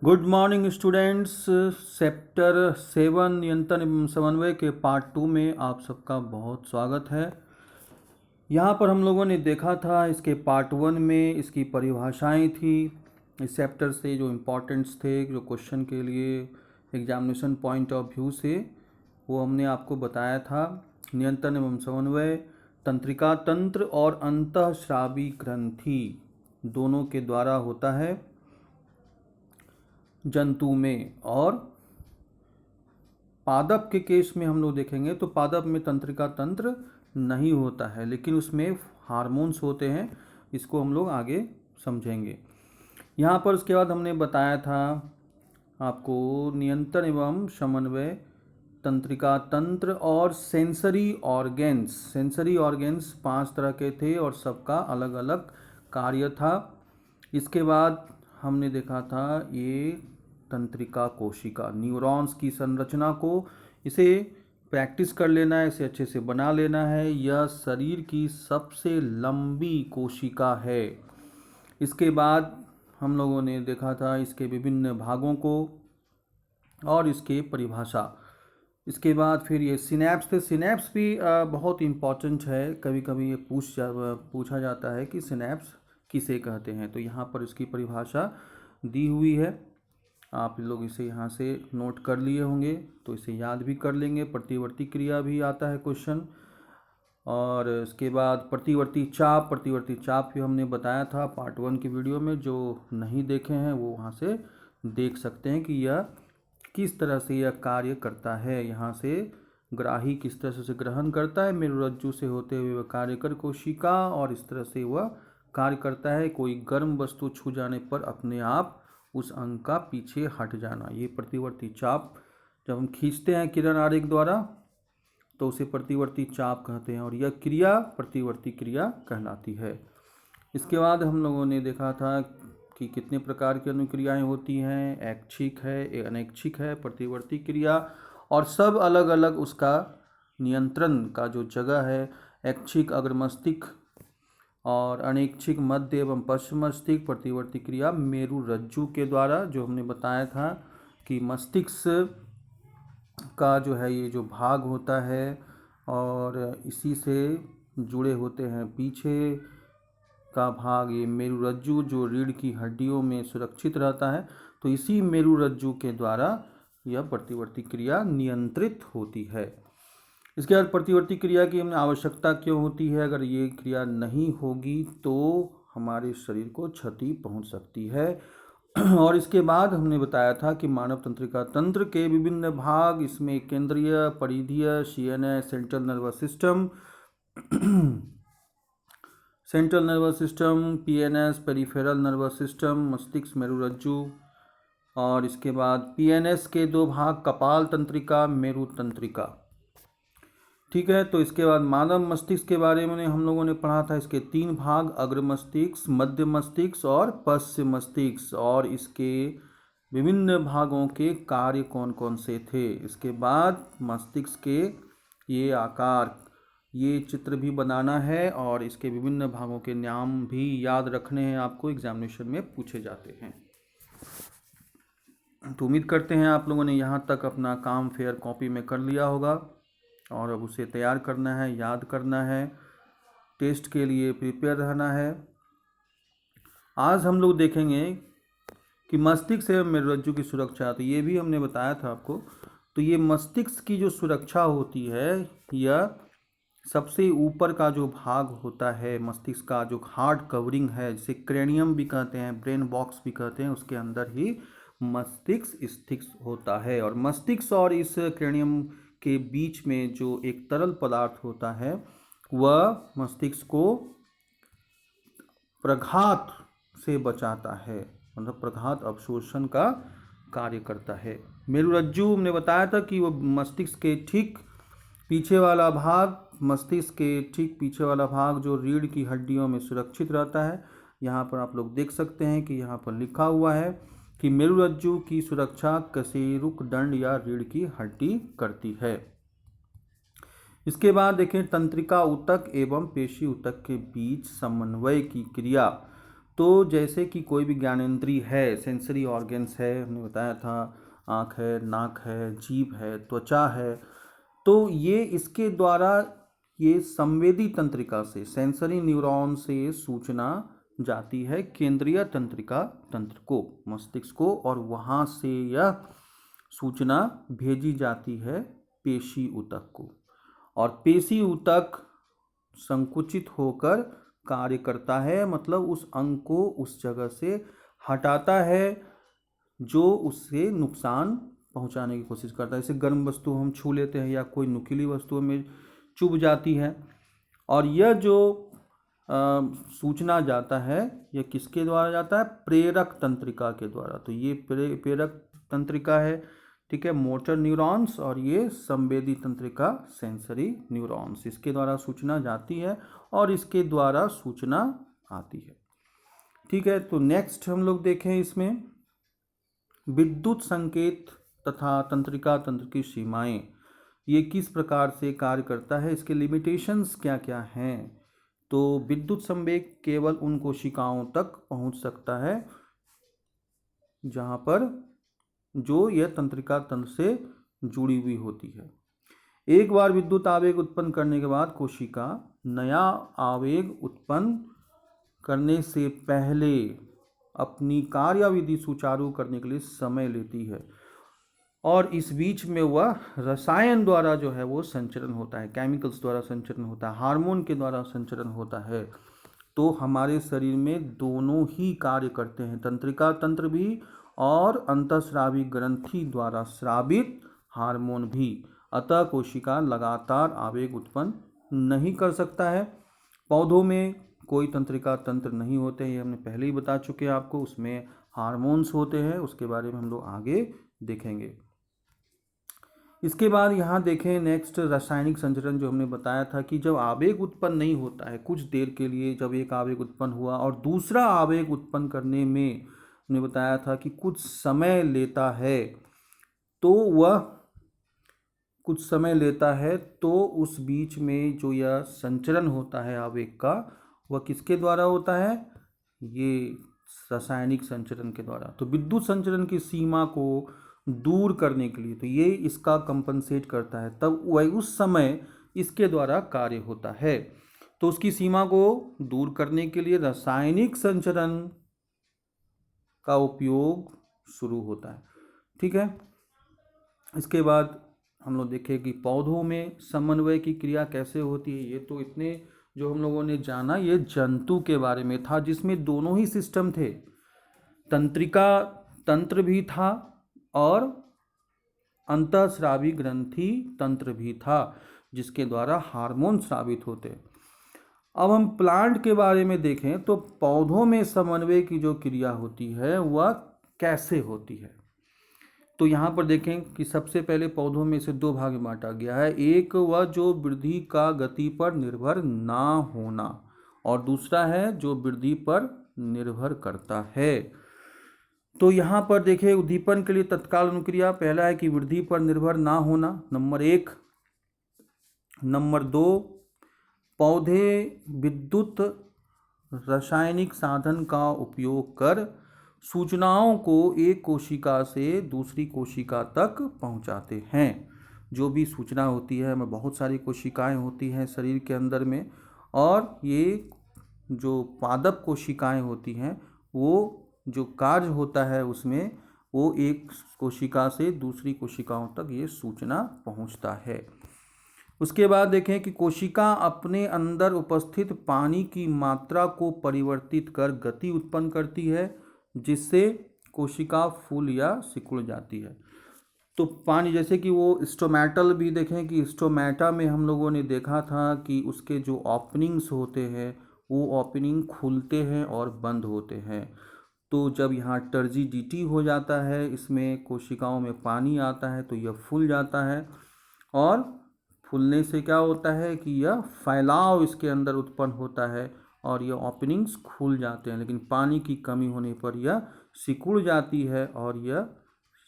Good morning students. Chapter 7 नियंत्रण एवं समन्वय के पार्ट 2 में आप सबका बहुत स्वागत है। यहाँ पर हम लोगों ने देखा था इसके पार्ट 1 में इसकी परिभाषाएं थी। इस चैप्टर से जो इम्पोर्टेंट्स थे, जो क्वेश्चन के लिए एग्जामिनेशन पॉइंट ऑफ व्यू से, वो हमने आपको बताया था। नियंत्रण एवं समन्वय तंत्रिका तंत्र और अंतःस्रावी ग्रंथि दोनों के द्वारा होता है जंतु में। और पादप के केस में हम लोग देखेंगे तो पादप में तंत्रिका तंत्र नहीं होता है, लेकिन उसमें हार्मोन्स होते हैं। इसको हम लोग आगे समझेंगे। यहाँ पर उसके बाद हमने बताया था आपको नियंत्रण एवं समन्वय तंत्रिका तंत्र और सेंसरी ऑर्गेन्स। सेंसरी ऑर्गेन्स 5 तरह के थे और सबका अलग अलग कार्य था। इसके बाद हमने देखा था ये तंत्रिका कोशिका, न्यूरॉन्स की संरचना को इसे प्रैक्टिस कर लेना है, इसे अच्छे से बना लेना है। यह शरीर की सबसे लंबी कोशिका है। इसके बाद हम लोगों ने देखा था इसके विभिन्न भागों को और इसके परिभाषा। इसके बाद फिर ये सिनेप्स थे। सिनेप्स भी बहुत इम्पॉर्टेंट है। कभी कभी ये पूछा जाता है कि सिनेप्स किसे कहते हैं, तो यहाँ पर इसकी परिभाषा दी हुई है। आप लोग इसे यहाँ से नोट कर लिए होंगे तो इसे याद भी कर लेंगे। प्रतिवर्ती क्रिया भी आता है क्वेश्चन। और इसके बाद प्रतिवर्ती चाप भी हमने बताया था पार्ट 1 की वीडियो में। जो नहीं देखे हैं वो वहाँ से देख सकते हैं कि यह किस तरह से यह कार्य करता है। यहाँ से ग्राही किस तरह से ग्रहण करता है, मेरुरज्जु से होते हुए वह कार्यकर कोशिका, और इस तरह से वह कार्य करता है। कोई गर्म वस्तु छू जाने पर अपने आप उस अंग का पीछे हट जाना, ये प्रतिवर्ती चाप। जब हम खींचते हैं किरण आरेख द्वारा तो उसे प्रतिवर्ती चाप कहते हैं और यह क्रिया प्रतिवर्ती क्रिया कहलाती है। इसके बाद हम लोगों ने देखा था कि कितने प्रकार की अनुक्रियाएं होती हैं। ऐच्छिक है, अनैच्छिक है, प्रतिवर्ती क्रिया, और सब अलग अलग उसका नियंत्रण का जो जगह है। ऐच्छिक अग्रमस्तिष्क और अनैच्छिक मध्य एवं पश्चिम मस्तिष्क। प्रतिवर्ती क्रिया मेरुरज्जु के द्वारा, जो हमने बताया था कि मस्तिष्क का जो है ये जो भाग होता है और इसी से जुड़े होते हैं पीछे का भाग, ये मेरुरज्जु जो रीढ़ की हड्डियों में सुरक्षित रहता है। तो इसी मेरुरज्जु के द्वारा यह प्रतिवर्ती क्रिया नियंत्रित होती है। इसके बाद प्रतिवर्ती क्रिया की हमें आवश्यकता क्यों होती है। अगर ये क्रिया नहीं होगी तो हमारे शरीर को क्षति पहुंच सकती है। और इसके बाद हमने बताया था कि मानव तंत्रिका तंत्र के विभिन्न भाग, इसमें केंद्रीय, परिधीय, CNS, central nervous system, central nervous system, PNS, peripheral nervous system, मस्तिष्क, मेरुरज्जु, और इसके बाद पीएनएस के 2 भाग, कपाल तंत्रिका, मेरु तंत्रिका। ठीक है, तो इसके बाद मानव मस्तिष्क के बारे में हम लोगों ने पढ़ा था। इसके 3 भाग, अग्र मस्तिष्क, मध्य मस्तिष्क और पश्चिम मस्तिष्क, और इसके विभिन्न भागों के कार्य कौन कौन से थे। इसके बाद मस्तिष्क के ये आकार, ये चित्र भी बनाना है और इसके विभिन्न भागों के नाम भी याद रखने हैं आपको, एग्जामिनेशन में पूछे जाते हैं। तो उम्मीद करते हैं आप लोगों ने यहाँ तक अपना काम फेयर कॉपी में कर लिया होगा और अब उसे तैयार करना है, याद करना है, टेस्ट के लिए प्रिपेयर रहना है। आज हम लोग देखेंगे कि मस्तिष्क एवं मेरुरज्जु की सुरक्षा, तो ये भी हमने बताया था आपको। तो ये मस्तिष्क की जो सुरक्षा होती है, यह सबसे ऊपर का जो भाग होता है मस्तिष्क का, जो हार्ड कवरिंग है, जिसे क्रेनियम भी कहते हैं, ब्रेन बॉक्स भी कहते हैं, उसके अंदर ही मस्तिष्क स्थित होता है। और मस्तिष्क और इस क्रेनियम के बीच में जो एक तरल पदार्थ होता है, वह मस्तिष्क को प्रघात से बचाता है, मतलब प्रघात अवशोषण का कार्य करता है। मेरुरज्जु हमने बताया था कि वह मस्तिष्क के ठीक पीछे वाला भाग, मस्तिष्क के ठीक पीछे वाला भाग जो रीढ़ की हड्डियों में सुरक्षित रहता है। यहाँ पर आप लोग देख सकते हैं कि यहाँ पर लिखा हुआ है कि मेरुरज्जु की सुरक्षा कशेरुक दंड या रीढ़ की हड्डी करती है। इसके बाद देखें तंत्रिका ऊतक एवं पेशी ऊतक के बीच समन्वय की क्रिया। तो जैसे कि कोई भी ज्ञानेंद्रिय है, सेंसरी ऑर्गन्स है, हमने बताया था, आँख है, नाक है, जीभ है, त्वचा है, तो ये इसके द्वारा ये संवेदी तंत्रिका से, सेंसरी न्यूरॉन से सूचना जाती है केंद्रीय तंत्रिका तंत्र को, मस्तिष्क को, और वहाँ से यह सूचना भेजी जाती है पेशी ऊतक को, और पेशी ऊतक संकुचित होकर कार्य करता है, मतलब उस अंग को उस जगह से हटाता है जो उससे नुकसान पहुंचाने की कोशिश करता है। जैसे गर्म वस्तु हम छू लेते हैं या कोई नुकीली वस्तु में चुभ जाती है, और यह जो सूचना जाता है, यह किसके द्वारा जाता है? प्रेरक तंत्रिका के द्वारा। तो ये प्रेरक तंत्रिका है, ठीक है, मोटर न्यूरॉन्स, और ये संवेदी तंत्रिका सेंसरी न्यूरॉन्स, इसके द्वारा सूचना जाती है और इसके द्वारा सूचना आती है, ठीक है। तो नेक्स्ट हम लोग देखें इसमें विद्युत संकेत तथा तंत्रिका तंत्र की सीमाएं, ये किस प्रकार से कार्य करता है, इसके लिमिटेशंस क्या क्या हैं। तो विद्युत संवेग केवल उन कोशिकाओं तक पहुंच सकता है जहां पर जो यह तंत्रिका तंत्र से जुड़ी हुई होती है। एक बार विद्युत आवेग उत्पन्न करने के बाद कोशिका नया आवेग उत्पन्न करने से पहले अपनी कार्यविधि सुचारू करने के लिए समय लेती है, और इस बीच में वह रसायन द्वारा जो है वो संचरण होता है, केमिकल्स द्वारा संचरण होता है, हार्मोन के द्वारा संचरण होता है। तो हमारे शरीर में दोनों ही कार्य करते हैं, तंत्रिका तंत्र भी और अंतःस्रावी ग्रंथि द्वारा स्रावित हार्मोन भी। अतः कोशिका लगातार आवेग उत्पन्न नहीं कर सकता है। पौधों में कोई तंत्रिका तंत्र नहीं होते हैं, ये हमने पहले ही बता चुके हैं आपको, उसमें हार्मोन्स होते हैं, उसके बारे में हम लोग आगे देखेंगे। इसके बाद यहाँ देखें नेक्स्ट रासायनिक संचरण, जो हमने बताया था कि जब आवेग उत्पन्न नहीं होता है कुछ देर के लिए, जब एक आवेग उत्पन्न हुआ और दूसरा आवेग उत्पन्न करने में हमने बताया था कि कुछ समय लेता है, तो वह कुछ समय लेता है, तो उस बीच में जो यह संचरण होता है आवेग का, वह किसके द्वारा होता है? ये रासायनिक संचरण के द्वारा। तो विद्युत संचरण की सीमा को दूर करने के लिए तो ये इसका कंपनसेट करता है, तब वह उस समय इसके द्वारा कार्य होता है। तो उसकी सीमा को दूर करने के लिए रासायनिक संचरण का उपयोग शुरू होता है, ठीक है। इसके बाद हम लोग देखें कि पौधों में समन्वय की क्रिया कैसे होती है। ये तो इतने जो हम लोगों ने जाना ये जंतु के बारे में था, जिसमें दोनों ही सिस्टम थे, तंत्रिका तंत्र भी था और अंतःस्रावी ग्रंथि तंत्र भी था, जिसके द्वारा हार्मोन स्रावित होते। अब हम प्लांट के बारे में देखें तो पौधों में समन्वय की जो क्रिया होती है वह कैसे होती है। तो यहाँ पर देखें कि सबसे पहले पौधों में से दो भाग में बांटा गया है, एक वह जो वृद्धि का गति पर निर्भर ना होना, और दूसरा है जो वृद्धि पर निर्भर करता है। तो यहाँ पर देखें उद्दीपन के लिए तत्काल अनुक्रिया, पहला है कि वृद्धि पर निर्भर ना होना, नंबर 1। नंबर 2, पौधे विद्युत रासायनिक साधन का उपयोग कर सूचनाओं को एक कोशिका से दूसरी कोशिका तक पहुंचाते हैं। जो भी सूचना होती है, हमें बहुत सारी कोशिकाएं होती हैं शरीर के अंदर में, और ये जो पादप कोशिकाएं होती हैं वो जो कार्य होता है उसमें वो एक कोशिका से दूसरी कोशिकाओं तक ये सूचना पहुंचता है। उसके बाद देखें कि कोशिका अपने अंदर उपस्थित पानी की मात्रा को परिवर्तित कर गति उत्पन्न करती है, जिससे कोशिका फूल या सिकुड़ जाती है। तो पानी, जैसे कि वो स्टोमेटल भी देखें कि स्टोमेटा में हम लोगों ने देखा था कि उसके जो ओपनिंग्स होते हैं वो ओपनिंग खुलते हैं और बंद होते हैं। तो जब यहाँ टर्जिडिटी हो जाता है, इसमें कोशिकाओं में पानी आता है तो यह फूल जाता है, और फूलने से क्या होता है कि यह फैलाव इसके अंदर उत्पन्न होता है और यह ओपनिंग्स खुल जाते हैं। लेकिन पानी की कमी होने पर यह सिकुड़ जाती है, और यह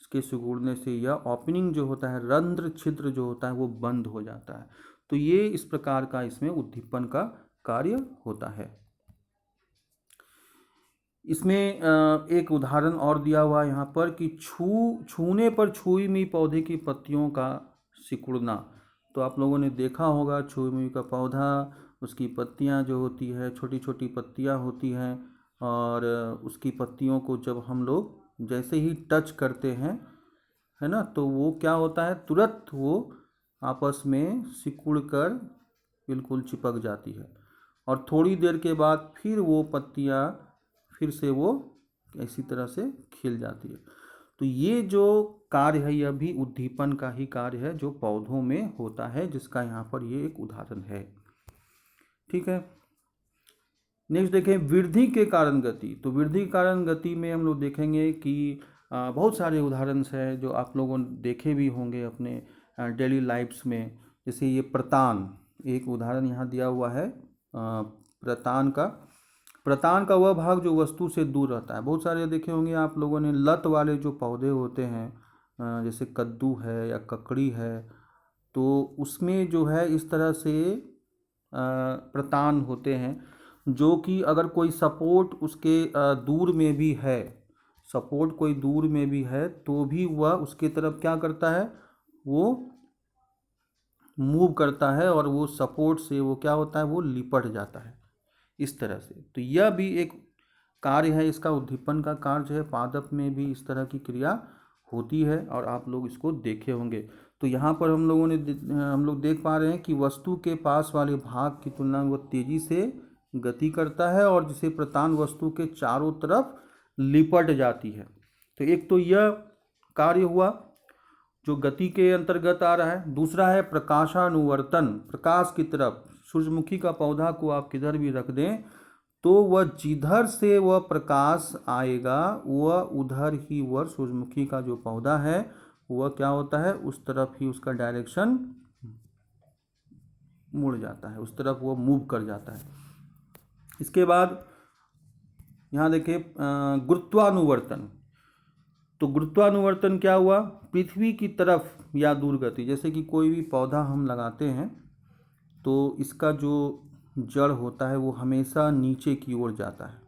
इसके सिकुड़ने से यह ओपनिंग जो होता है, रंध्र छिद्र जो होता है वो बंद हो जाता है। तो ये इस प्रकार का इसमें उद्दीपन का कार्य होता है। इसमें एक उदाहरण और दिया हुआ है यहाँ पर कि छूने पर छुई हुई पौधे की पत्तियों का सिकुड़ना। तो आप लोगों ने देखा होगा छुई हुई का पौधा, उसकी पत्तियाँ जो होती है छोटी छोटी पत्तियाँ होती हैं, और उसकी पत्तियों को जब हम लोग जैसे ही टच करते हैं, है ना, तो वो क्या होता है, तुरंत वो आपस में सिकुड़ कर बिल्कुल चिपक जाती है, और थोड़ी देर के बाद फिर वो पत्तियाँ फिर से वो इसी तरह से खिल जाती है। तो ये जो कार्य है यह भी उद्दीपन का ही कार्य है जो पौधों में होता है, जिसका यहाँ पर ये एक उदाहरण है। ठीक है, नेक्स्ट देखें वृद्धि के कारण गति। तो वृद्धि के कारण गति में हम लोग देखेंगे कि बहुत सारे उदाहरण हैं जो आप लोगों ने देखे भी होंगे अपने डेली लाइफ्स में। जैसे ये प्रतान, एक उदाहरण यहाँ दिया हुआ है प्रतान का। प्रतान का वह भाग जो वस्तु से दूर रहता है। बहुत सारे देखे होंगे आप लोगों ने लत वाले जो पौधे होते हैं, जैसे कद्दू है या ककड़ी है, तो उसमें जो है इस तरह से प्रतान होते हैं जो कि अगर कोई सपोर्ट उसके दूर में भी है, सपोर्ट कोई दूर में भी है तो भी वह उसके तरफ क्या करता है, वो मूव करता है, और वो सपोर्ट से वो क्या होता है, वो लिपट जाता है इस तरह से। तो यह भी एक कार्य है, इसका उद्दीपन का कार्य है। पादप में भी इस तरह की क्रिया होती है और आप लोग इसको देखे होंगे। तो यहाँ पर हम लोग देख पा रहे हैं कि वस्तु के पास वाले भाग की तुलना में वो तेजी से गति करता है, और जिसे प्रतान वस्तु के चारों तरफ लिपट जाती है। तो एक तो यह कार्य हुआ जो गति के अंतर्गत आ रहा है। दूसरा है प्रकाशानुवर्तन, प्रकाश की तरफ। सूरजमुखी का पौधा को आप किधर भी रख दें तो वह जिधर से वह प्रकाश आएगा वह उधर ही वह सूरजमुखी का जो पौधा है वह क्या होता है, उस तरफ ही उसका डायरेक्शन मुड़ जाता है, उस तरफ वो मूव कर जाता है। इसके बाद यहाँ देखिए गुरुत्वानुवर्तन। तो गुरुत्वानुवर्तन क्या हुआ, पृथ्वी की तरफ या दूर गति। जैसे कि कोई भी पौधा हम लगाते हैं तो इसका जो जड़ होता है वो हमेशा नीचे की ओर जाता है।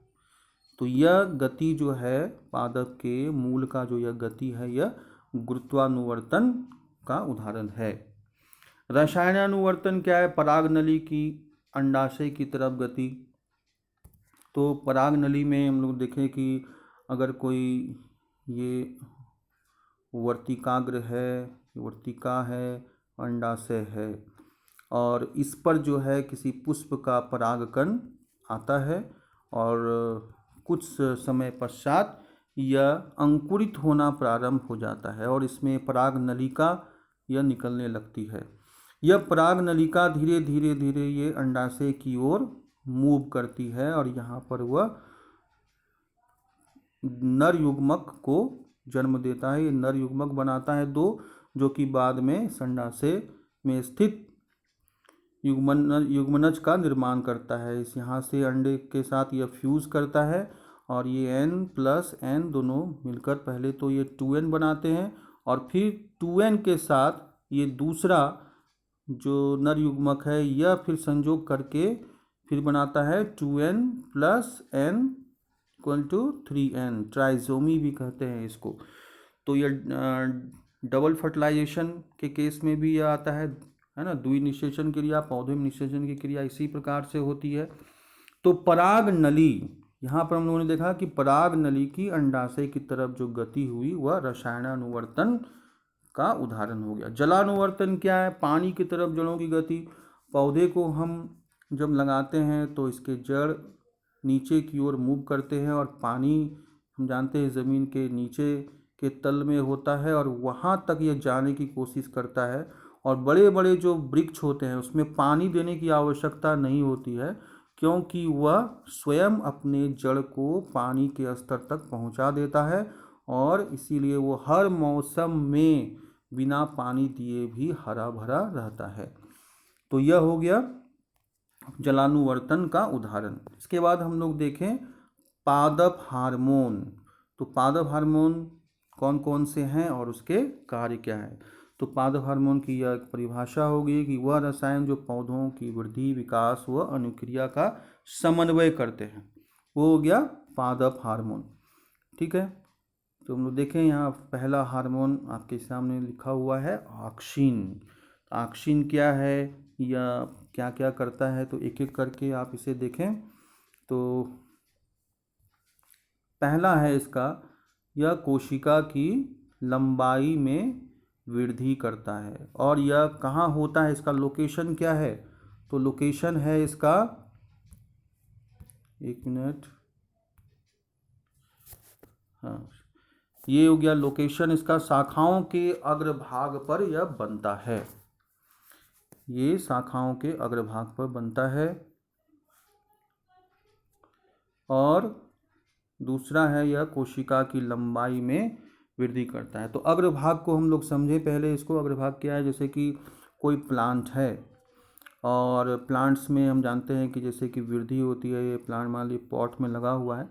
तो यह गति जो है पादप के मूल का जो यह गति है यह गुरुत्वानुवर्तन का उदाहरण है। रसायनानुवर्तन क्या है, परागनली की अंडाशय की तरफ गति। तो परागनली में हम लोग देखें कि अगर कोई ये वर्तिकाग्र है, वर्तिका है, अंडाशय है, और इस पर जो है किसी पुष्प का परागकण आता है, और कुछ समय पश्चात यह अंकुरित होना प्रारंभ हो जाता है और इसमें पराग नलिका यह निकलने लगती है। यह पराग नलिका धीरे धीरे धीरे ये अंडाशय की ओर मूव करती है, और यहाँ पर वह नर युग्मक को जन्म देता है। ये नर युग्मक बनाता है दो, जो कि बाद में अंडाशय में स्थित युग्मनज का निर्माण करता है। इस यहाँ से अंडे के साथ यह फ्यूज़ करता है, और ये n प्लस n दोनों मिलकर पहले तो ये 2n बनाते हैं, और फिर 2n के साथ ये दूसरा जो नर युग्मक है यह फिर संयोग करके फिर बनाता है 2n plus n equal to 3n, trisomy भी कहते हैं इसको। तो यह डबल फर्टिलाइजेशन के केस में भी यह आता है ना, द्विनिषेचन क्रिया, पौधे में निषेचन की क्रिया इसी प्रकार से होती है। तो पराग नली, यहाँ पर हम लोगों ने देखा कि पराग नली की अंडाशय की तरफ जो गति हुई वह रसायनानुवर्तन का उदाहरण हो गया। जलानुवर्तन क्या है, पानी की तरफ जड़ों की गति। पौधे को हम जब लगाते हैं तो इसके जड़ नीचे की ओर मूव करते हैं, और पानी हम जानते हैं ज़मीन के नीचे के तल में होता है, और वहाँ तक यह जाने की कोशिश करता है। और बड़े बड़े जो वृक्ष होते हैं उसमें पानी देने की आवश्यकता नहीं होती है, क्योंकि वह स्वयं अपने जड़ को पानी के स्तर तक पहुंचा देता है, और इसीलिए वो हर मौसम में बिना पानी दिए भी हरा भरा रहता है। तो यह हो गया जलानुवर्तन का उदाहरण। इसके बाद हम लोग देखें पादप हार्मोन। तो पादप हार्मोन कौन कौन से हैं और उसके कार्य क्या है। तो पादप हार्मोन की यह परिभाषा होगी कि वह रसायन जो पौधों की वृद्धि, विकास व अनुक्रिया का समन्वय करते हैं, वो हो गया पादप हार्मोन। ठीक है, तो हम लोग देखें यहाँ पहला हार्मोन आपके सामने लिखा हुआ है ऑक्सिन। ऑक्सिन क्या है या क्या क्या करता है, तो एक एक करके आप इसे देखें। तो पहला है इसका, यह कोशिका की लंबाई में वृद्धि करता है। और यह कहाँ होता है, इसका लोकेशन क्या है, तो लोकेशन है इसका, एक मिनट, हाँ, ये हो गया लोकेशन इसका, शाखाओं के अग्रभाग पर यह बनता है। ये शाखाओं के अग्रभाग पर बनता है। और दूसरा है यह कोशिका की लंबाई में वृद्धि करता है। तो अग्रभाग को हम लोग समझे पहले इसको। अग्रभाग क्या है, जैसे कि कोई प्लांट है और प्लांट्स में हम जानते हैं कि जैसे कि वृद्धि होती है, ये प्लांट मान लीजिए पॉट में लगा हुआ है,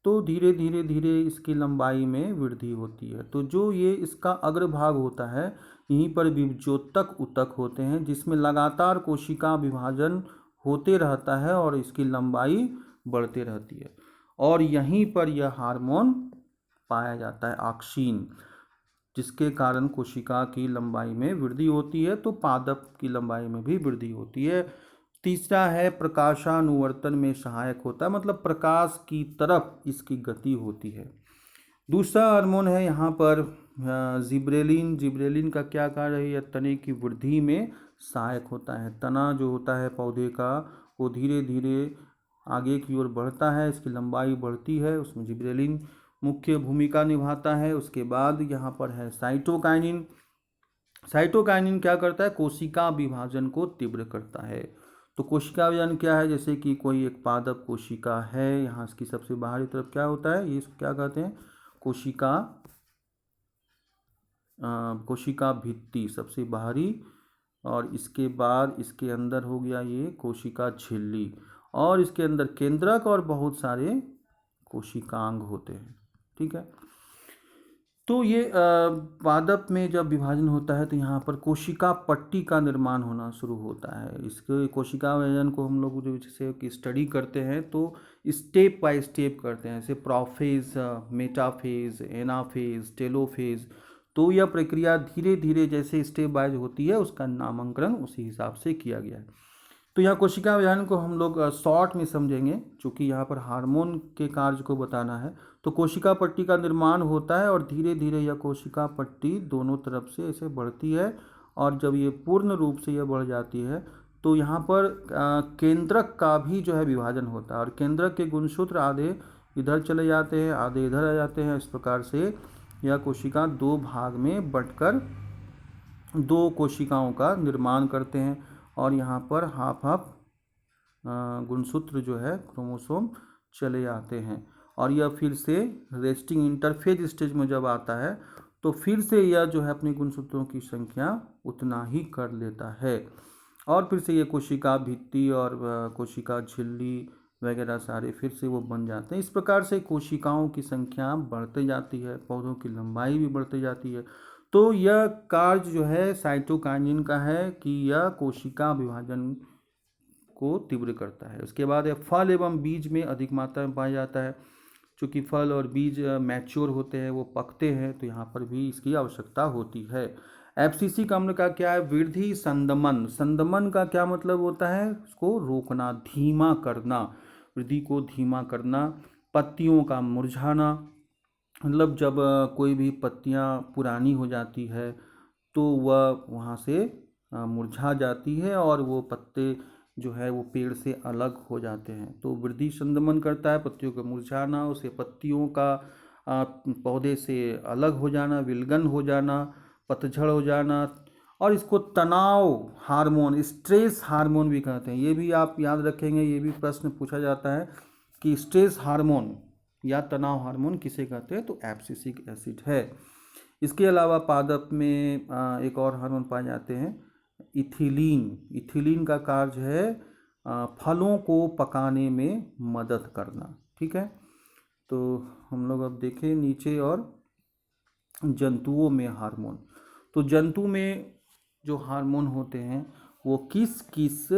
तो धीरे धीरे धीरे इसकी लंबाई में वृद्धि होती है। तो जो ये इसका अग्रभाग होता है, यहीं पर बीजोत्तक ऊतक होते हैं, जिसमें लगातार कोशिका विभाजन होते रहता है और इसकी लंबाई बढ़ते रहती है। और यहीं पर यह हार्मोन पाया जाता है ऑक्सिन, जिसके कारण कोशिका की लंबाई में वृद्धि होती है, तो पादप की लंबाई में भी वृद्धि होती है। तीसरा है प्रकाशानुवर्तन में सहायक होता है, मतलब प्रकाश की तरफ इसकी गति होती है। दूसरा हार्मोन है यहाँ पर जिब्रेलिन। जिब्रेलिन का क्या कार्य है, यह तने की वृद्धि में सहायक होता है। तना जो होता है पौधे का, वो धीरे धीरे आगे की ओर बढ़ता है, इसकी लंबाई बढ़ती है, उसमें जिब्रेलिन मुख्य भूमिका निभाता है। उसके बाद यहाँ पर है साइटोकाइनिन। साइटोकाइनिन क्या करता है, कोशिका विभाजन को तीव्र करता है। तो कोशिका विभाजन क्या है, जैसे कि कोई एक पादप कोशिका है, यहाँ इसकी सबसे बाहरी तरफ क्या होता है, ये क्या कहते हैं, कोशिका भित्ति सबसे बाहरी, और इसके बाद इसके अंदर हो गया ये कोशिका झिल्ली, और इसके अंदर केंद्रक और बहुत सारे कोशिकांग होते हैं। ठीक है, तो ये पादप में जब विभाजन होता है तो यहाँ पर कोशिका पट्टी का निर्माण होना शुरू होता है। इसके कोशिका विभाजन को हम लोग जैसे कि स्टडी करते हैं तो स्टेप बाय स्टेप करते हैं, जैसे प्रोफेज, मेटाफेज, एनाफेज, टेलोफेज। तो यह प्रक्रिया धीरे धीरे जैसे स्टेप बाय होती है, उसका नामकरण उसी हिसाब से किया गया है। तो यहाँ कोशिका विभाजन को हम लोग शॉर्ट में समझेंगे, चूँकि यहाँ पर हार्मोन के कार्य को बताना है। तो कोशिका पट्टी का निर्माण होता है और धीरे धीरे यह कोशिका पट्टी दोनों तरफ से ऐसे बढ़ती है, और जब ये पूर्ण रूप से यह बढ़ जाती है तो यहाँ पर केंद्रक का भी जो है विभाजन होता है, और केंद्रक के गुणसूत्र आधे इधर चले जाते हैं, आधे इधर आ जाते हैं। इस प्रकार से यह कोशिका दो भाग में बंटकर दो कोशिकाओं का निर्माण करते हैं, और यहाँ पर हाफ हाफ गुणसूत्र जो है क्रोमोसोम चले आते हैं। और यह फिर से रेस्टिंग इंटरफेज स्टेज में जब आता है तो फिर से यह जो है अपने गुणसूत्रों की संख्या उतना ही कर लेता है, और फिर से ये कोशिका भित्ति और कोशिका झिल्ली वगैरह सारे फिर से वो बन जाते हैं। इस प्रकार से कोशिकाओं की संख्या बढ़ते जाती है, पौधों की लंबाई भी बढ़ती जाती है। तो यह कार्य जो है साइटोकाइनिन का है कि यह कोशिका विभाजन को तीव्र करता है। उसके बाद यह फल एवं बीज में अधिक मात्रा में पाया जाता है। चूँकि फल और बीज मैच्योर होते हैं, वो पकते हैं, तो यहाँ पर भी इसकी आवश्यकता होती है। एफसीसी का हमने कहा क्या है, वृद्धि संदमन। संदमन का क्या मतलब होता है, उसको रोकना, धीमा करना, वृद्धि को धीमा करना। पत्तियों का मुरझाना, मतलब जब कोई भी पत्तियां पुरानी हो जाती है तो वह वहाँ से मुरझा जाती है और वो पत्ते जो है वो पेड़ से अलग हो जाते हैं। तो वृद्धि संदमन करता है, पत्तियों का मुरझाना, उसे पत्तियों का पौधे से अलग हो जाना, विलगन हो जाना, पतझड़ हो जाना। और इसको तनाव हार्मोन, स्ट्रेस हार्मोन भी कहते हैं। ये भी आप याद रखेंगे, ये भी प्रश्न पूछा जाता है कि स्ट्रेस हार्मोन या तनाव हार्मोन किसे कहते हैं, तो एब्सिसिक एसिड है। इसके अलावा पादप में एक और हार्मोन पाए जाते हैं, इथिलीन। इथिलीन का कार्य है फलों को पकाने में मदद करना। ठीक है, तो हम लोग अब देखें नीचे, और जंतुओं में हार्मोन। तो जंतु में जो हार्मोन होते हैं वो किस किस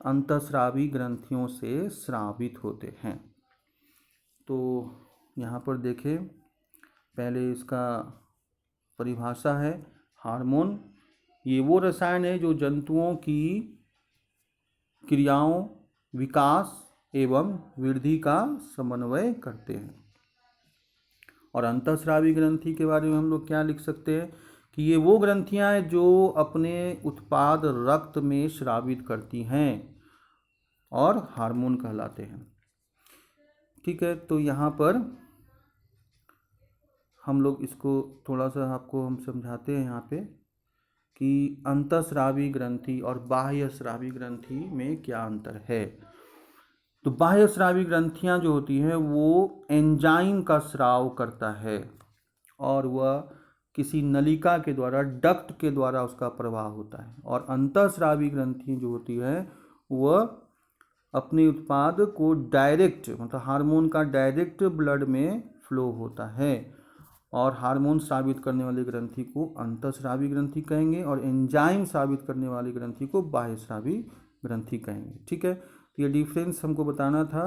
अंतःस्रावी ग्रंथियों से स्रावित होते हैं। तो यहाँ पर देखें, पहले इसका परिभाषा है। हार्मोन ये वो रसायन है जो जंतुओं की क्रियाओं, विकास एवं वृद्धि का समन्वय करते हैं। और अंतःस्रावी ग्रंथि के बारे में हम लोग क्या लिख सकते हैं कि ये वो ग्रंथियां हैं जो अपने उत्पाद रक्त में स्रावित करती हैं और हार्मोन कहलाते हैं। ठीक है, तो यहाँ पर हम लोग इसको थोड़ा सा आपको हम समझाते हैं यहाँ पे कि अंतःस्रावी ग्रंथि और बाह्यस्रावी ग्रंथि में क्या अंतर है। तो बाह्यस्रावी ग्रंथियां जो होती हैं वो एंजाइम का स्राव करता है और वह किसी नलिका के द्वारा, डक्ट के द्वारा उसका प्रवाह होता है। और अंतःस्रावी ग्रंथि जो होती है वह अपने उत्पाद को डायरेक्ट, मतलब हार्मोन का डायरेक्ट ब्लड में फ्लो होता है। और हार्मोन स्रावित करने वाली ग्रंथि को अंतःस्रावी ग्रंथि कहेंगे और एंजाइम स्रावित करने वाली ग्रंथि को बाह्यस्रावी ग्रंथि कहेंगे। ठीक है, तो ये डिफरेंस हमको बताना था।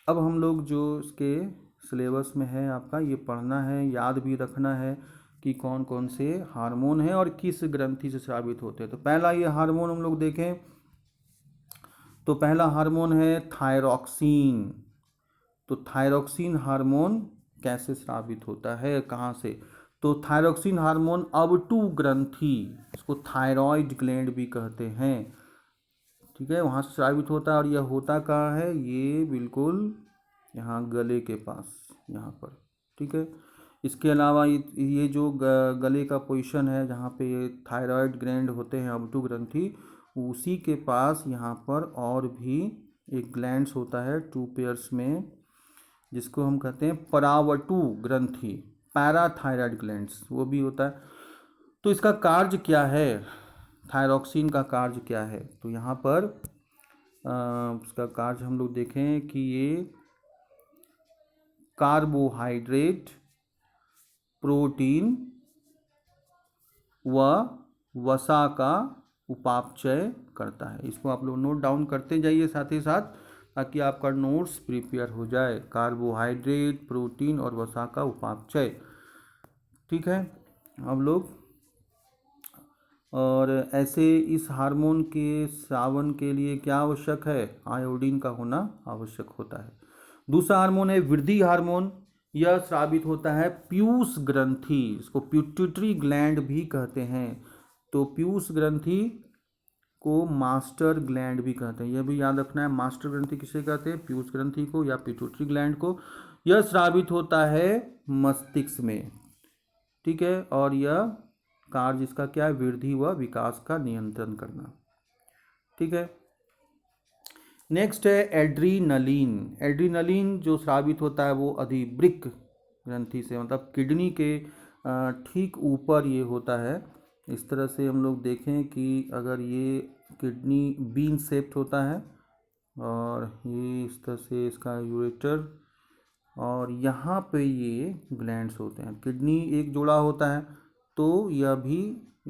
अब हम लोग जो इसके सिलेबस में है आपका, ये पढ़ना है, याद भी रखना है कि कौन कौन से हार्मोन हैं और किस ग्रंथि से स्रावित होते हैं। तो पहला ये हार्मोन हम लोग देखें तो पहला हार्मोन है थायरॉक्सिन। तो थायरॉक्सिन हार्मोन कैसे स्रावित होता है, कहाँ से? तो थायरॉक्सिन हार्मोन अब2 ग्रंथि, इसको थायरॉइड ग्लैंड भी कहते हैं, ठीक है, वहाँ से स्रावित होता है। और यह होता कहाँ है? ये बिल्कुल यहाँ गले के पास, यहाँ पर। ठीक है, इसके अलावा ये जो गले का पोजीशन है जहाँ पे ये थायराइड ग्लैंड होते हैं, अब2 ग्रंथि, उसी के पास यहाँ पर और भी एक ग्लैंड्स होता है 2 पेयर्स में, जिसको हम कहते हैं परावटु ग्रंथि, पैराथायराइड ग्लैंड्स, वो भी होता है। तो इसका कार्य क्या है, थायरॉक्सिन का कार्य क्या है? तो यहाँ पर उसका कार्य हम लोग देखें कि ये कार्बोहाइड्रेट, प्रोटीन व वसा का उपापचय करता है। इसको आप लोग नोट डाउन करते जाइए साथ ही साथ, ताकि आपका नोट्स प्रिपेयर हो जाए। कार्बोहाइड्रेट, प्रोटीन और वसा का उपापचय। ठीक है, हम लोग और ऐसे इस हार्मोन के स्रावन के लिए क्या आवश्यक है? आयोडीन का होना आवश्यक होता है। दूसरा हार्मोन है वृद्धि हार्मोन। यह स्रावित होता है पीयूष ग्रंथि, इसको पिट्यूटरी ग्लैंड भी कहते हैं। तो पीयूष ग्रंथि को मास्टर ग्लैंड भी कहते हैं, यह भी याद रखना है। मास्टर ग्रंथि किसे कहते हैं? पीयूष ग्रंथि को या पिट्यूटरी ग्लैंड को। यह स्रावित होता है मस्तिष्क में। ठीक है, और यह कार्य इसका क्या है? वृद्धि व विकास का नियंत्रण करना। ठीक है, नेक्स्ट है एड्रीनलिन। एड्रीनलिन जो स्रावित होता है वो अधिवृक्क ग्रंथि से, मतलब किडनी के ठीक ऊपर ये होता है। इस तरह से हम लोग देखें कि अगर ये किडनी बीन शेप्ड होता है और ये इस तरह से इसका यूरेटर, और यहाँ पे ये ग्लैंड्स होते हैं। किडनी एक जोड़ा होता है, तो यह भी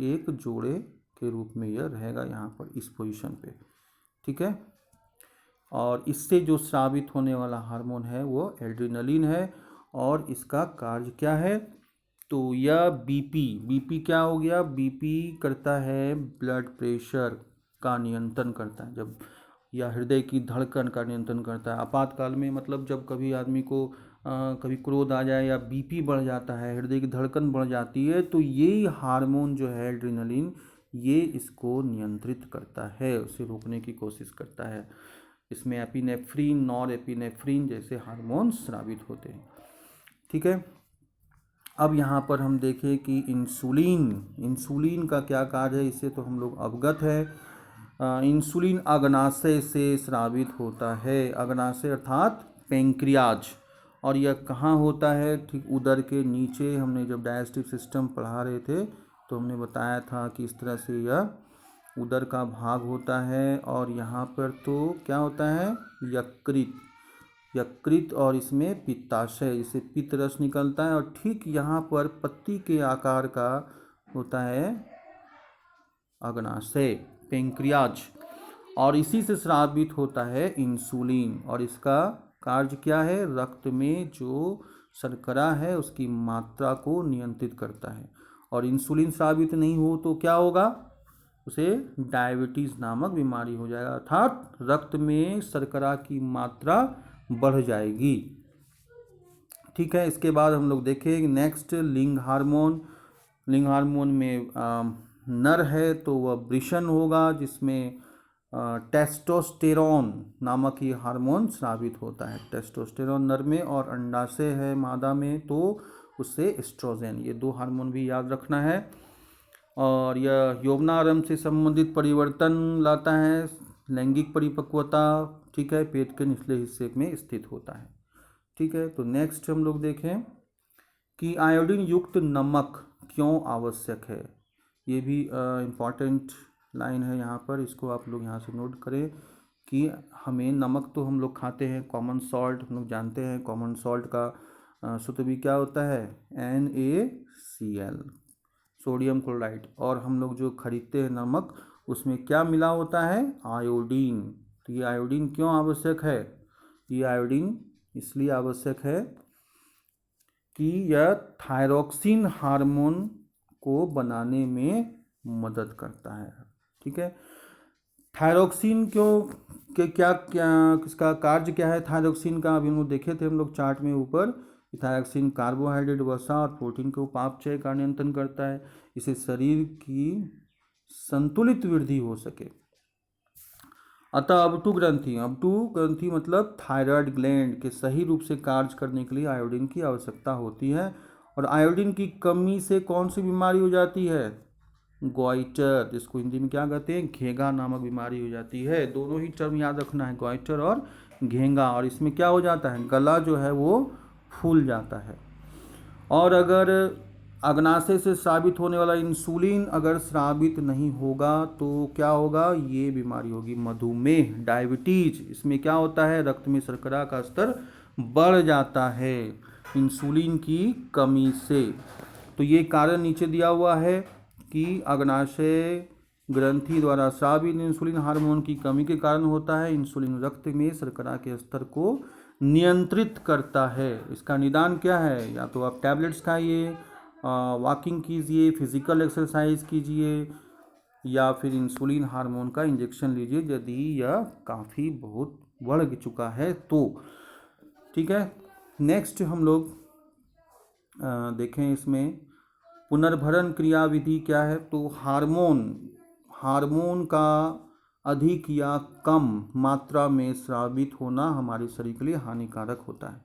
एक जोड़े के रूप में यह रहेगा यहाँ पर इस पोजीशन पे। ठीक है, और इससे जो स्रावित होने वाला हार्मोन है वो एड्रीनलिन है। और इसका कार्य क्या है? तो यह बीपी क्या हो गया? बीपी करता है ब्लड प्रेशर का नियंत्रण करता है, जब या हृदय की धड़कन का नियंत्रण करता है। आपातकाल में, मतलब जब कभी आदमी को कभी क्रोध आ जाए या बीपी बढ़ जाता है, हृदय की धड़कन बढ़ जाती है, तो ये हार्मोन जो है एड्रीनलिन, ये इसको नियंत्रित करता है, उसे रोकने की कोशिश करता है। इसमें एपिनेफ्रीन, नॉर एपिनेफ्रीन जैसे हार्मोन स्रावित होते हैं। ठीक है, अब यहाँ पर हम देखें कि इंसुलिन का क्या कार्य है, इससे तो हम लोग अवगत है। इंसुलिन अग्नाशय से स्रावित होता है। अग्नाशय अर्थात पेंक्रियाज। और यह कहाँ होता है? ठीक उदर के नीचे। हमने जब डाइजेस्टिव सिस्टम पढ़ा रहे थे तो हमने बताया था कि इस तरह से यह उदर का भाग होता है। और यहाँ पर तो क्या होता है? यकृत और इसमें पित्ताशय, इससे पित्त रस निकलता है। और ठीक यहाँ पर पत्ती के आकार का होता है अग्नाशय, पेंक्रियाज, और इसी से स्रावित होता है इंसुलिन। और इसका कार्य क्या है, रक्त में जो शर्करा है उसकी मात्रा को नियंत्रित करता है। और इंसुलिन स्रावित नहीं हो तो क्या होगा, उसे डायबिटीज़ नामक बीमारी हो जाएगा, अर्थात रक्त में शर्करा की मात्रा बढ़ जाएगी। ठीक है, इसके बाद हम लोग देखें नेक्स्ट लिंग हार्मोन। लिंग हार्मोन में नर है तो वह वृषण होगा, जिसमें टेस्टोस्टेरोन नामक ये हार्मोन स्रावित होता है। टेस्टोस्टेरोन नर में और अंडाशय है मादा में तो उससे एस्ट्रोजन, ये दो हार्मोन भी याद रखना है। और यह यौवनारंभ से संबंधित परिवर्तन लाता है, लैंगिक परिपक्वता, ठीक है, पेट के निचले हिस्से में स्थित होता है। ठीक है, तो नेक्स्ट हम लोग देखें कि आयोडीन युक्त नमक क्यों आवश्यक है। ये भी इम्पॉर्टेंट लाइन है यहाँ पर, इसको आप लोग यहाँ से नोट करें कि हमें नमक तो हम लोग खाते हैं, कॉमन सॉल्ट हम लोग जानते हैं, कॉमन सॉल्ट का सूत्र भी क्या होता है, NaCl, सोडियम क्लोराइड। और हम लोग जो खरीदते हैं नमक उसमें क्या मिला होता है, आयोडीन। तो ये आयोडीन क्यों आवश्यक है, ये आयोडीन इसलिए आवश्यक है कि यह थायरॉक्सिन हार्मोन को बनाने में मदद करता है। ठीक है, थायरॉक्सिन क्यों के क्या क्या किसका कार्य क्या है थायरॉक्सिन का, अभी हम लोग देखे थे हम लोग चार्ट में ऊपर। थायरॉक्सिन कार्बोहाइड्रेट, वसा और प्रोटीन के उपापचय का नियंत्रण करता है, इससे शरीर की संतुलित वृद्धि हो सके। अतः अबटू ग्रंथि मतलब थायराइड ग्लैंड के सही रूप से कार्य करने के लिए आयोडीन की आवश्यकता होती है। और आयोडीन की कमी से कौन सी बीमारी हो जाती है, गॉइटर, जिसको हिंदी में क्या कहते हैं, घेंघा नामक बीमारी हो जाती है। दोनों ही टर्म याद रखना है, गॉइटर और घेंघा। और इसमें क्या हो जाता है, गला जो है वो फूल जाता है। और अगर अग्नाशय से स्रावित होने वाला इंसुलिन अगर स्रावित नहीं होगा तो क्या होगा, ये बीमारी होगी मधुमेह, डायबिटीज। इसमें क्या होता है, रक्त में शर्करा का स्तर बढ़ जाता है इंसुलिन की कमी से। तो ये कारण नीचे दिया हुआ है कि अग्नाशय ग्रंथि द्वारा स्रावित इंसुलिन हार्मोन की कमी के कारण होता है। इंसुलिन रक्त में शर्करा के स्तर को नियंत्रित करता है। इसका निदान क्या है, या तो आप टैबलेट्स खाइए, वॉकिंग कीजिए, फिजिकल एक्सरसाइज कीजिए, या फिर इंसुलिन हार्मोन का इंजेक्शन लीजिए यदि यह काफ़ी बहुत बढ़ चुका है तो। ठीक है, नेक्स्ट हम लोग देखें इसमें पुनर्भरण क्रियाविधि क्या है। तो हार्मोन का अधिक या कम मात्रा में स्रावित होना हमारे शरीर के लिए हानिकारक होता है।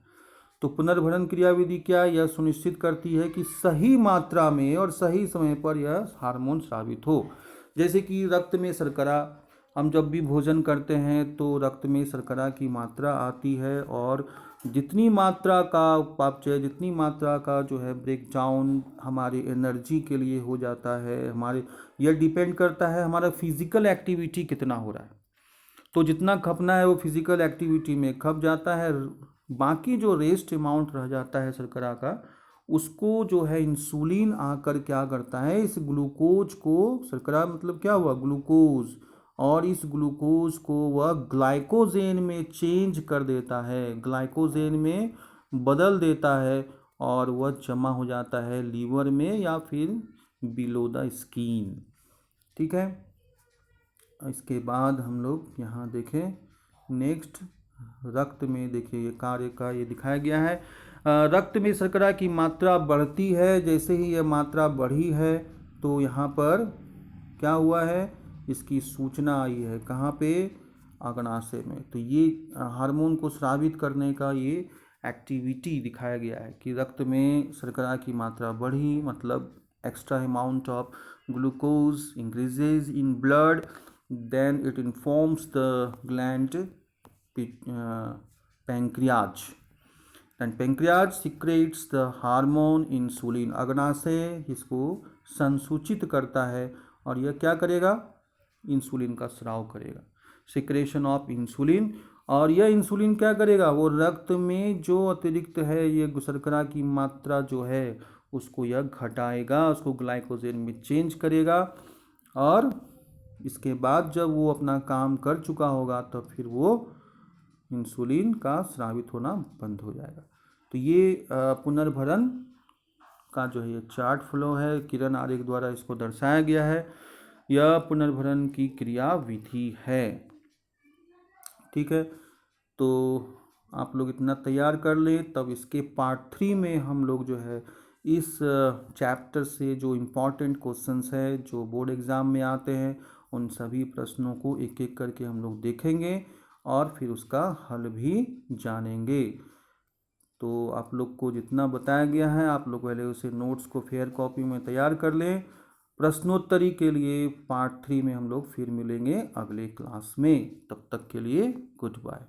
तो पुनर्भरण क्रियाविधि क्या, यह सुनिश्चित करती है कि सही मात्रा में और सही समय पर यह हार्मोन स्रावित हो। जैसे कि रक्त में शर्करा, हम जब भी भोजन करते हैं तो रक्त में शर्करा की मात्रा आती है, और जितनी मात्रा का उपापचय, जितनी मात्रा का जो है ब्रेक डाउन हमारी एनर्जी के लिए हो जाता है, हमारे यह डिपेंड करता है हमारा फिजिकल एक्टिविटी कितना हो रहा है। तो जितना खपना है वो फिजिकल एक्टिविटी में खप जाता है, बाकी जो रेस्ट अमाउंट रह जाता है शर्करा का, उसको जो है इंसुलिन आकर क्या करता है, इस ग्लूकोज को, शर्करा मतलब क्या हुआ, ग्लूकोज, और इस ग्लूकोज को वह ग्लाइकोजेन में चेंज कर देता है, ग्लाइकोजेन में बदल देता है, और वह जमा हो जाता है लीवर में या फिर बिलो द स्किन। ठीक है, इसके बाद हम लोग यहाँ देखें नेक्स्ट, रक्त में देखिए ये कार्य का ये दिखाया गया है। रक्त में शर्करा की मात्रा बढ़ती है, जैसे ही यह मात्रा बढ़ी है तो यहाँ पर क्या हुआ है, इसकी सूचना आई है कहाँ पे, अग्नाशय में। तो ये हार्मोन को स्रावित करने का ये एक्टिविटी दिखाया गया है कि रक्त में शर्करा की मात्रा बढ़ी, मतलब extra amount of glucose increases in blood, then it informs the gland pancreas, and pancreas secretes the hormone insulin। अग्नाशय इसको संसूचित करता है और यह क्या करेगा, इंसुलिन का स्राव करेगा, सिक्रेशन ऑफ इंसुलिन। और यह इंसुलिन क्या करेगा, वो रक्त में जो अतिरिक्त है ये शर्करा की मात्रा जो है उसको यह घटाएगा, उसको ग्लाइकोजेन में चेंज करेगा, और इसके बाद जब वो अपना काम कर चुका होगा तो फिर वो इंसुलिन का स्रावित होना बंद हो जाएगा। तो ये पुनर्भरण का जो है ये चार्ट फ्लो है, किरण आरेख द्वारा इसको दर्शाया गया है। यह पुनर्भरण की क्रिया विधि है। ठीक है, तो आप लोग इतना तैयार कर लें, तब इसके पार्ट 3 में हम लोग जो है इस चैप्टर से जो इम्पॉर्टेंट क्वेश्चंस है जो बोर्ड एग्ज़ाम में आते हैं उन सभी प्रश्नों को एक एक करके हम लोग देखेंगे और फिर उसका हल भी जानेंगे। तो आप लोग को जितना बताया गया है आप लोग पहले उसे नोट्स को फेयर कॉपी में तैयार कर लें। प्रश्नोत्तरी के लिए पार्ट 3 में हम लोग फिर मिलेंगे अगले क्लास में। तब तक के लिए गुड बाय।